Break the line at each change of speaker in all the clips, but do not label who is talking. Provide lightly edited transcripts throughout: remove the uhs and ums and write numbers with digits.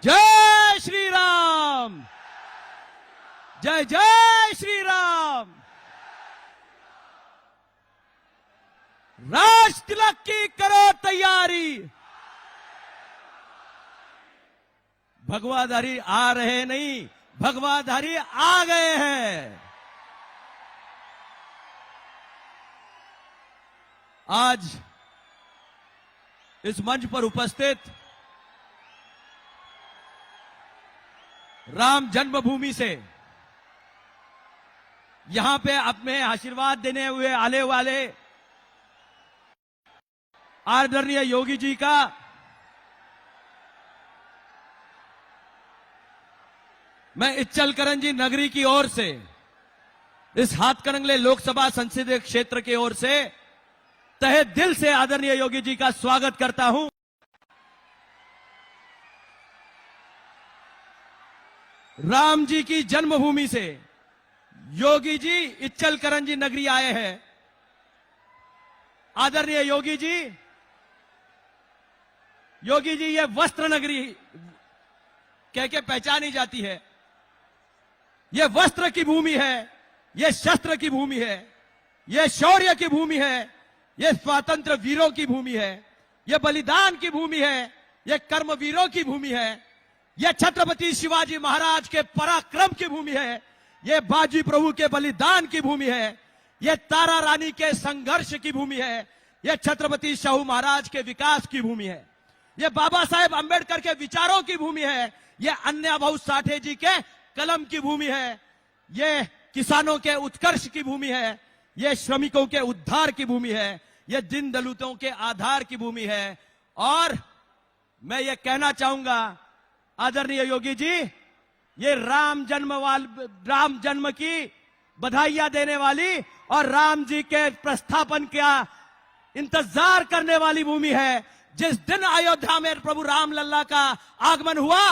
जय श्री राम, जय जय श्री राम। राज तिलक की करो तैयारी, भगवाधारी आ रहे नहीं, भगवाधारी आ गए हैं। आज इस मंच पर उपस्थित राम जन्मभूमि से यहां पे अपने आशीर्वाद देने हुए आने वाले आदरणीय योगी जी का मैं इच्चलकरंजी नगरी की ओर से, इस हाथकरंगले लोकसभा संसदीय क्षेत्र की ओर से तहे दिल से आदरणीय योगी जी का स्वागत करता हूं। राम जी की जन्मभूमि से योगी जी इच्चलकरंजी नगरी आए हैं। आदरणीय योगी जी ये वस्त्र नगरी कह के पहचानी जाती है। ये वस्त्र की भूमि है, ये शस्त्र की भूमि है, ये शौर्य की भूमि है, ये स्वतंत्र वीरों की भूमि है, ये बलिदान की भूमि है, ये कर्मवीरों की भूमि है, ये छत्रपति शिवाजी महाराज के पराक्रम की भूमि है, ये बाजी प्रभु के बलिदान की भूमि है, ये तारा रानी के संघर्ष की भूमि है, ये छत्रपति शाहू महाराज के विकास की भूमि है, ये बाबा साहेब अंबेडकर के विचारों की भूमि है, ये अन्ना भाऊ साठे जी के कलम की भूमि है, ये किसानों के उत्कर्ष की भूमि है, ये श्रमिकों के उद्धार की भूमि है, ये दीन दलितों के आधार की भूमि है। और मैं ये कहना चाहूंगा आदरणीय योगी जी, ये राम जन्म की बधाइयां देने वाली और राम जी के प्रस्थापन का इंतजार करने वाली भूमि है। जिस दिन अयोध्या में प्रभु राम लल्ला का आगमन हुआ,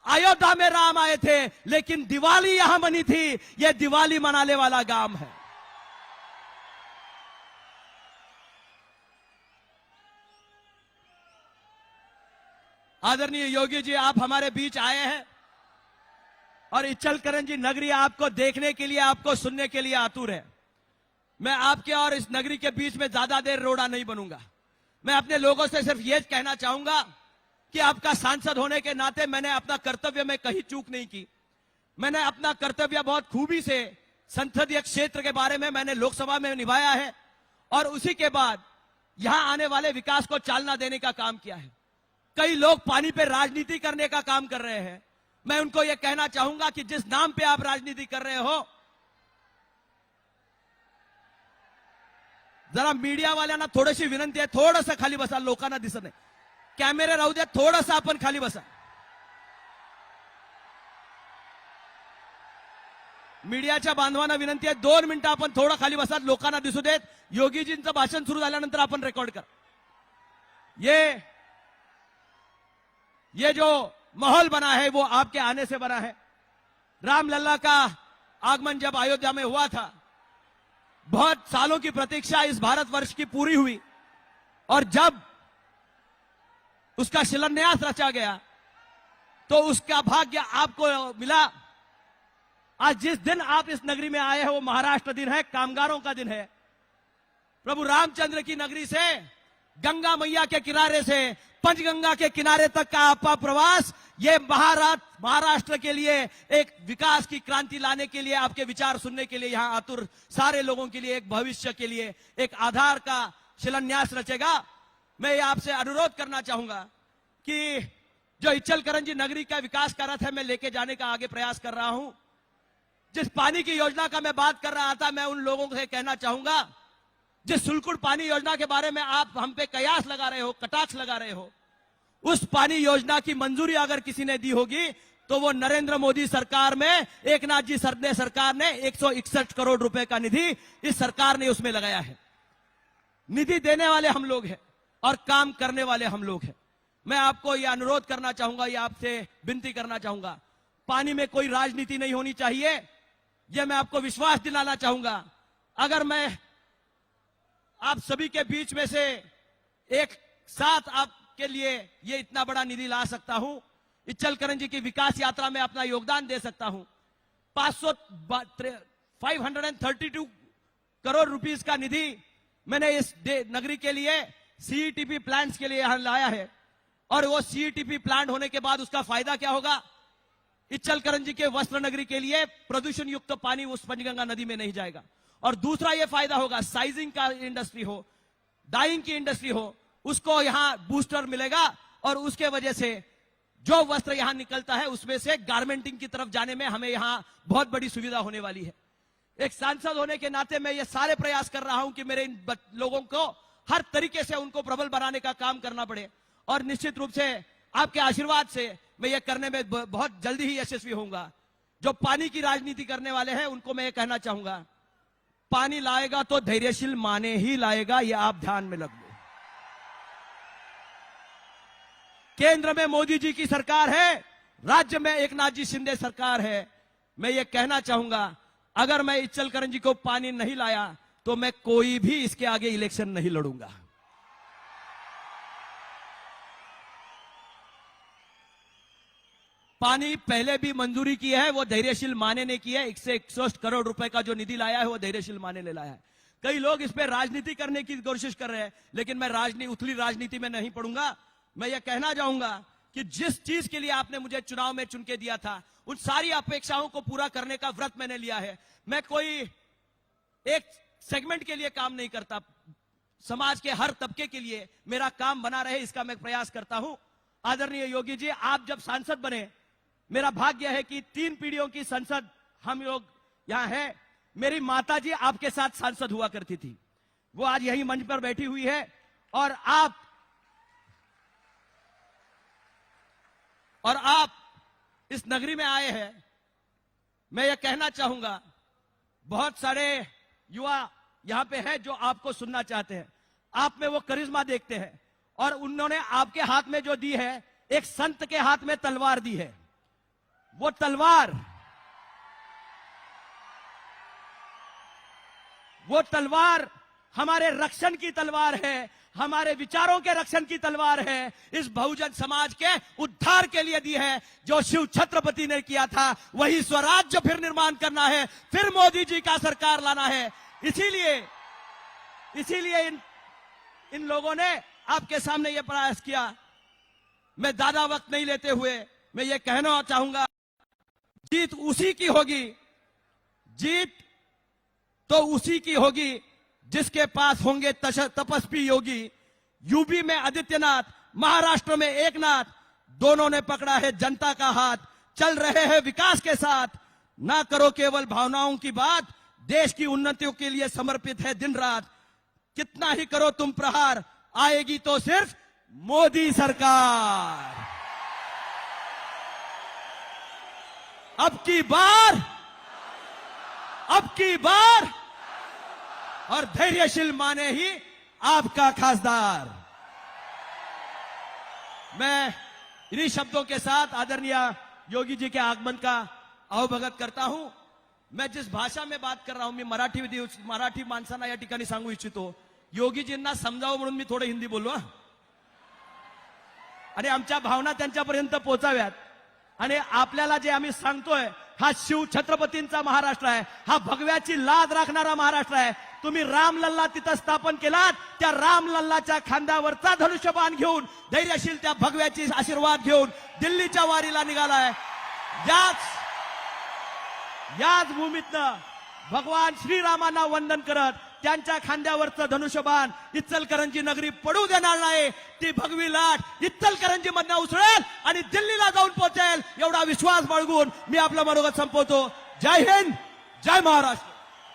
अयोध्या में राम आए थे, लेकिन दिवाली यहां बनी थी। यह दिवाली मनाने वाला गांव है। आदरणीय योगी जी, आप हमारे बीच आए हैं और इच्चलकरंजी नगरी आपको देखने के लिए, आपको सुनने के लिए आतुर है। मैं आपके और इस नगरी के बीच में ज्यादा देर रोड़ा नहीं बनूंगा। मैं अपने लोगों से सिर्फ ये कहना चाहूंगा कि आपका सांसद होने के नाते मैंने अपना कर्तव्य में कहीं चूक नहीं की। मैंने अपना कर्तव्य बहुत खूबी से संसदीय क्षेत्र के बारे में मैंने लोकसभा में निभाया है और उसी के बाद यहां आने वाले विकास को चालना देने का काम किया है। कई लोग पानी पे राजनीति करने का काम कर रहे हैं। मैं उनको यह कहना चाहूंगा कि जिस नाम पे आप राजनीति कर रहे हो, जरा मीडिया वाल्यांना थोडीशी विनंती आहे, थोडंसं खाली बसा, लोकांना दिसत नाही, कॅमेरे राहू द्या, थोडंसं आपण खाली बसा। मीडियाच्या बांधवांना विनंती आहे, 2 मिनिटं आपण थोडं खाली बसा, लोकांना दिसू देत। योगीजींचं भाषण सुरू झाल्यानंतर आपण रेकॉर्ड कर। ये जो माहौल बना है वो आपके आने से बना है। रामलला का आगमन जब अयोध्या में हुआ था, बहुत सालों की प्रतीक्षा इस भारतवर्ष की पूरी हुई और जब उसका शिलान्यास रचा गया तो उसका भाग्य आपको मिला। आज जिस दिन आप इस नगरी में आए हैं वो महाराष्ट्र दिन है, कामगारों का दिन है। प्रभु रामचंद्र की नगरी से, गंगा मैया के किनारे से पंचगंगा के किनारे तक का आपका प्रवास, ये महाराष्ट्र के लिए एक विकास की क्रांति लाने के लिए, आपके विचार सुनने के लिए यहां आतुर सारे लोगों के लिए, एक भविष्य के लिए एक आधार का शिलान्यास रचेगा। मैं ये आपसे अनुरोध करना चाहूंगा कि जो इच्चलकरंजी नगरी का विकास का रथ है, मैं लेके जाने का आगे प्रयास कर रहा हूं। जिस पानी की योजना का मैं बात कर रहा था, मैं उन लोगों से कहना चाहूंगा, जिस सुलकुड़ पानी योजना के बारे में आप हम पे कयास लगा रहे हो, कटाक्ष लगा रहे हो, उस पानी योजना की मंजूरी अगर किसी ने दी होगी तो वो नरेंद्र मोदी सरकार में एकनाथ जी सरकार ने 161 करोड़ रुपए का निधि इस सरकार ने उसमें लगाया है। निधि देने वाले हम लोग हैं और काम करने वाले हम लोग हैं। मैं आपको यह अनुरोध करना चाहूंगा, यह आपसे विनती करना चाहूंगा, पानी में कोई राजनीति नहीं होनी चाहिए। यह मैं आपको विश्वास दिलाना चाहूंगा। अगर मैं आप सभी के बीच में से एक साथ आपके लिए ये इतना बड़ा निधि ला सकता हूं, इच्चलकरंजी की विकास यात्रा में अपना योगदान दे सकता हूं। 532 करोड़ रुपीस का निधि मैंने इस नगरी के लिए सीईटीपी प्लांट्स के लिए यहां लाया है, और वो सीईटीपी प्लांट होने के बाद उसका फायदा क्या होगा? इच्चलकरंजी के वस्त्र नगरी के लिए प्रदूषण युक्त पानी उस पंचगंगा नदी में नहीं जाएगा। और दूसरा ये फायदा होगा, साइजिंग का इंडस्ट्री हो, डाइंग की इंडस्ट्री हो, उसको यहां बूस्टर मिलेगा, और उसके वजह से जो वस्त्र यहां निकलता है उसमें से गारमेंटिंग की तरफ जाने में हमें यहां बहुत बड़ी सुविधा होने वाली है। एक सांसद होने के नाते मैं ये सारे प्रयास कर रहा हूं कि मेरे इन लोगों को हर तरीके से उनको प्रबल बनाने का काम करना पड़े, और निश्चित रूप से आपके आशीर्वाद से मैं ये करने में बहुत जल्दी ही यशस्वी होऊंगा। जो पानी की राजनीति करने वाले हैं उनको मैं ये कहना चाहूंगा, पानी लाएगा तो धैर्यशील माने ही लाएगा, ये आप ध्यान में रख लो। केंद्र में मोदी जी की सरकार है, राज्य में एकनाथ जी शिंदे सरकार है। मैं ये कहना चाहूंगा, अगर मैं इच्चलकरंजी को पानी नहीं लाया तो मैं कोई भी इसके आगे इलेक्शन नहीं लड़ूंगा। पानी पहले भी मंजूरी की है, वो धैर्यशील माने ने की है। 161 करोड़ रुपए का जो निधि लाया है वो धैर्यशील माने ने लाया है। कई लोग इस पर राजनीति करने की कोशिश कर रहे हैं, लेकिन मैं उथली राजनीति में नहीं पड़ूंगा। मैं ये कहना चाहूंगा कि जिस चीज के लिए आपने मुझे चुनाव में चुन के दिया था, उन सारी अपेक्षाओं को पूरा करने का व्रत मैंने लिया है। मैं कोई एक सेगमेंट के लिए काम नहीं करता, समाज के हर तबके के लिए मेरा काम बना रहे, इसका मैं प्रयास करता हूं। आदरणीय योगी जी, आप जब सांसद बने, मेरा भाग्य है कि 3 पीढ़ियों की संसद हम लोग यहां हैं। मेरी माता जी आपके साथ सांसद हुआ करती थी, वो आज यही मंच पर बैठी हुई है, और आप इस नगरी में आए हैं। मैं ये कहना चाहूंगा, बहुत सारे युवा यहां पे हैं जो आपको सुनना चाहते हैं, आप में वो करिश्मा देखते हैं, और उन्होंने आपके हाथ में जो दी है, एक संत के हाथ में तलवार दी है। वो तलवार हमारे रक्षण की तलवार है, हमारे विचारों के रक्षण की तलवार है, इस बहुजन समाज के उद्धार के लिए दी है। जो शिव छत्रपति ने किया था, वही स्वराज्य फिर निर्माण करना है, फिर मोदी जी का सरकार लाना है। इसीलिए इन लोगों ने आपके सामने यह प्रयास किया। मैं ज्यादा वक्त नहीं लेते हुए मैं ये कहना चाहूंगा, जीत उसी की होगी, जीत तो उसी की होगी जिसके पास होंगे तपस्वी योगी। यूपी में आदित्यनाथ, महाराष्ट्र में एकनाथ, दोनों ने पकड़ा है जनता का हाथ, चल रहे हैं विकास के साथ। ना करो केवल भावनाओं की बात, देश की उन्नतियों के लिए समर्पित है दिन रात। कितना ही करो तुम प्रहार, आएगी तो सिर्फ मोदी सरकार। अब की बार और धैर्यशील माने ही आपका खासदार। मैं इन्हीं शब्दों के साथ आदरणीय योगी जी के आगमन का अवभगत करता हूं। मैं जिस भाषा में बात कर रहा हूं, मी मराठी माणसांना या ठिकाणी सांगू इच्छितो, योगीजींना समजावं म्हणून मी थोडं हिंदी बोललो, आणि आमच्या भावना त्यांच्यापर्यंत पोहोचाव्यात। आणि आपल्याला जे आम्ही सांगतोय, हा शिव छत्रपतींचा महाराष्ट्र आहे, हा भगव्याची लाद राखणारा महाराष्ट्र आहे। तुम्ही रामलल्ला तिथं स्थापन केलात, त्या रामलल्लाच्या खांद्यावरचा धनुष्यबाण घेऊन, धैर्यशील त्या भगव्याची आशीर्वाद घेऊन दिल्लीच्या वारीला निघालाय। याच भूमीतनं भगवान श्रीरामांना वंदन करत, त्यांच्या खांद्यावरचं धनुष्यबाण इच्चलकरंजी नगरी पडू देणार नाही। ती भगवी लाट इच्चलकरंजी मधनं उसळेल आणि दिल्लीला जाऊन पोहोचेल, एवढा विश्वास बाळगून मी आपलं मनोगत संपवतो। जय हिंद, जय महाराष्ट्र।